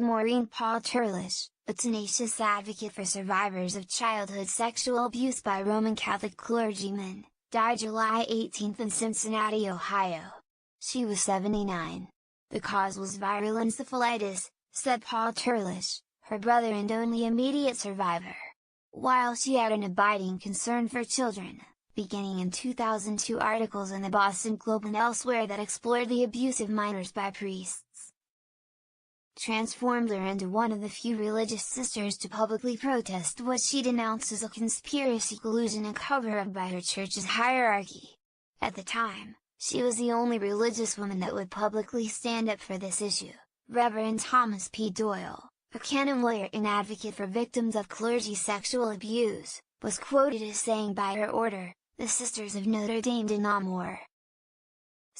Sister Maureen Paul Turlish, a tenacious advocate for survivors of childhood sexual abuse by Roman Catholic clergymen, died July 18 in Cincinnati, Ohio. She was 79. The cause was viral encephalitis, said Paul Turlish, her brother and only immediate survivor. While she had an abiding concern for children, beginning in 2002 articles in the Boston Globe and elsewhere that explored the abuse of minors by priests transformed her into one of the few religious sisters to publicly protest what she denounced as a conspiracy, collusion and cover-up by her church's hierarchy. At the time, she was the only religious woman that would publicly stand up for this issue. Reverend Thomas P. Doyle, a canon lawyer and advocate for victims of clergy sexual abuse, was quoted as saying by her order, "The Sisters of Notre Dame did not more."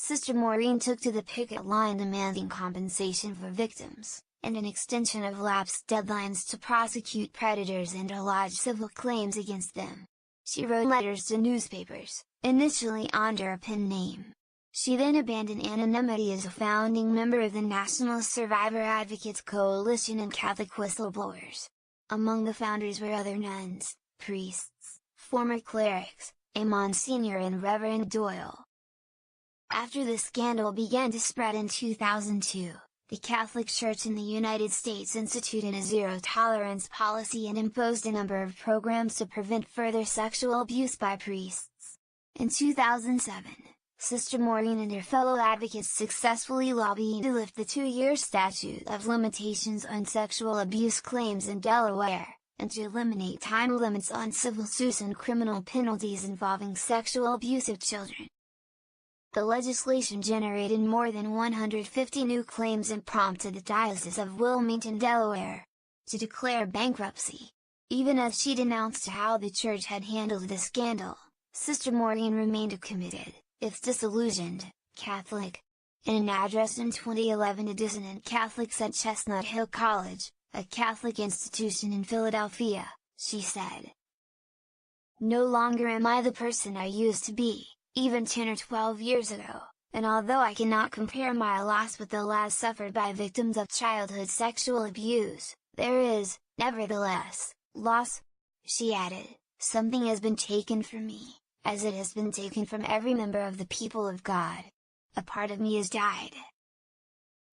Sister Maureen took to the picket line demanding compensation for victims, and an extension of lapsed deadlines to prosecute predators and to lodge civil claims against them. She wrote letters to newspapers, initially under a pen name. She then abandoned anonymity as a founding member of the National Survivor Advocates Coalition and Catholic Whistleblowers. Among the founders were other nuns, priests, former clerics, a Monsignor and Reverend Doyle. After the scandal began to spread in 2002, the Catholic Church in the United States instituted a zero-tolerance policy and imposed a number of programs to prevent further sexual abuse by priests. In 2007, Sister Maureen and her fellow advocates successfully lobbied to lift the 2-year statute of limitations on sexual abuse claims in Delaware, and to eliminate time limits on civil suits and criminal penalties involving sexual abuse of children. The legislation generated more than 150 new claims and prompted the Diocese of Wilmington, Delaware, to declare bankruptcy. Even as she denounced how the church had handled the scandal, Sister Maureen remained a committed, if disillusioned, Catholic. In an address in 2011 to dissonant Catholics at Chestnut Hill College, a Catholic institution in Philadelphia, she said, "No longer am I the person I used to be, even 10 or 12 years ago, and although I cannot compare my loss with the loss suffered by victims of childhood sexual abuse, there is, nevertheless, loss." She added, "Something has been taken from me, as it has been taken from every member of the people of God. A part of me has died."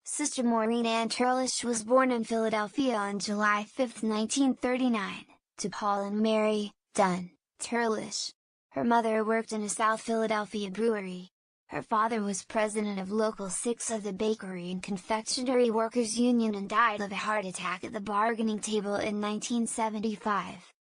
Sister Maureen Ann Turlish was born in Philadelphia on July 5, 1939, to Paul and Mary Dunn Turlish. Her mother worked in a South Philadelphia brewery. Her father was president of Local 6 of the Bakery and Confectionery Workers Union and died of a heart attack at the bargaining table in 1975.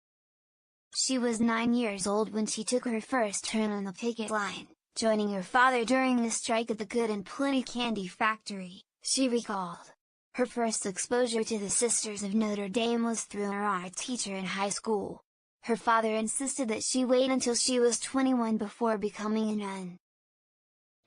She was 9 years old when she took her first turn on the picket line, joining her father during the strike at the Good and Plenty Candy Factory, she recalled. Her first exposure to the Sisters of Notre Dame was through her art teacher in high school. Her father insisted that she wait until she was 21 before becoming a nun.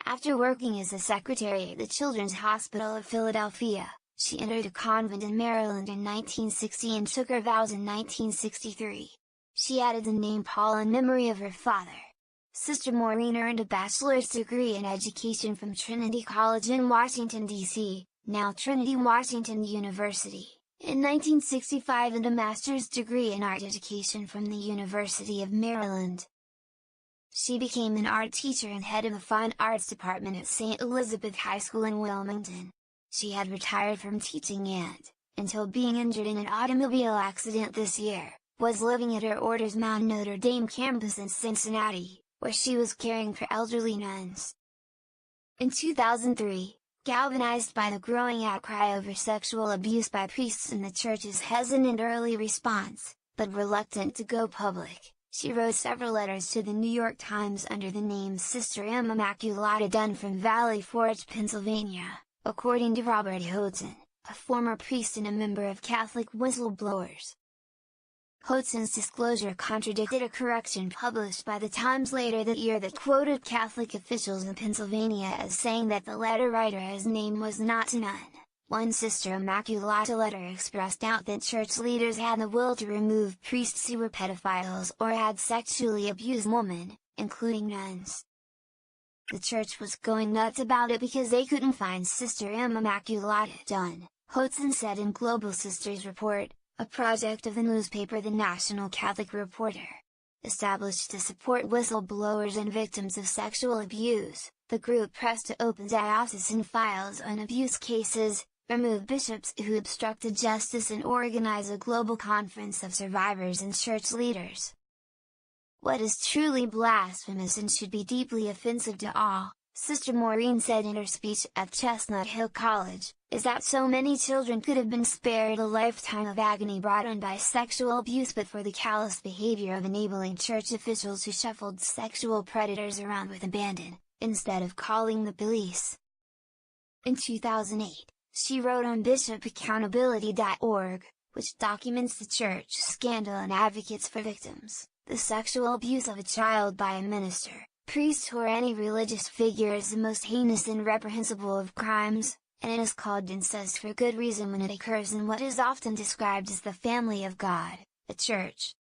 After working as a secretary at the Children's Hospital of Philadelphia, she entered a convent in Maryland in 1960 and took her vows in 1963. She added the name Paul in memory of her father. Sister Maureen earned a bachelor's degree in education from Trinity College in Washington, D.C., now Trinity Washington University, in 1965 and a master's degree in art education from the University of Maryland. She became an art teacher and head of the Fine Arts Department at St. Elizabeth High School in Wilmington. She had retired from teaching and, until being injured in an automobile accident this year, was living at her order's Mount Notre Dame campus in Cincinnati, where she was caring for elderly nuns. In 2003, galvanized by the growing outcry over sexual abuse by priests and the church's hesitant early response, but reluctant to go public, she wrote several letters to the New York Times under the name Sister Immaculata Dunn from Valley Forge, Pennsylvania, according to Robert Hodson, a former priest and a member of Catholic Whistleblowers. Hodson's disclosure contradicted a correction published by the Times later that year that quoted Catholic officials in Pennsylvania as saying that the letter writer's name was not a nun. One Sister Immaculata letter expressed doubt that church leaders had the will to remove priests who were pedophiles or had sexually abused women, including nuns. The church was going nuts about it because they couldn't find Sister Immaculata Dunn, Hodson said in Global Sisters Report, a project of the newspaper The National Catholic Reporter. Established to support whistleblowers and victims of sexual abuse, the group pressed to open diocesan files on abuse cases, remove bishops who obstructed justice and organize a global conference of survivors and church leaders. What is truly blasphemous and should be deeply offensive to all, Sister Maureen said in her speech at Chestnut Hill College, is that so many children could have been spared a lifetime of agony brought on by sexual abuse but for the callous behavior of enabling church officials who shuffled sexual predators around with abandon, instead of calling the police. In 2008, she wrote on bishopaccountability.org, which documents the church scandal and advocates for victims. The sexual abuse of a child by a minister, priest or any religious figure is the most heinous and reprehensible of crimes, and it is called incest for good reason when it occurs in what is often described as the family of God, the church.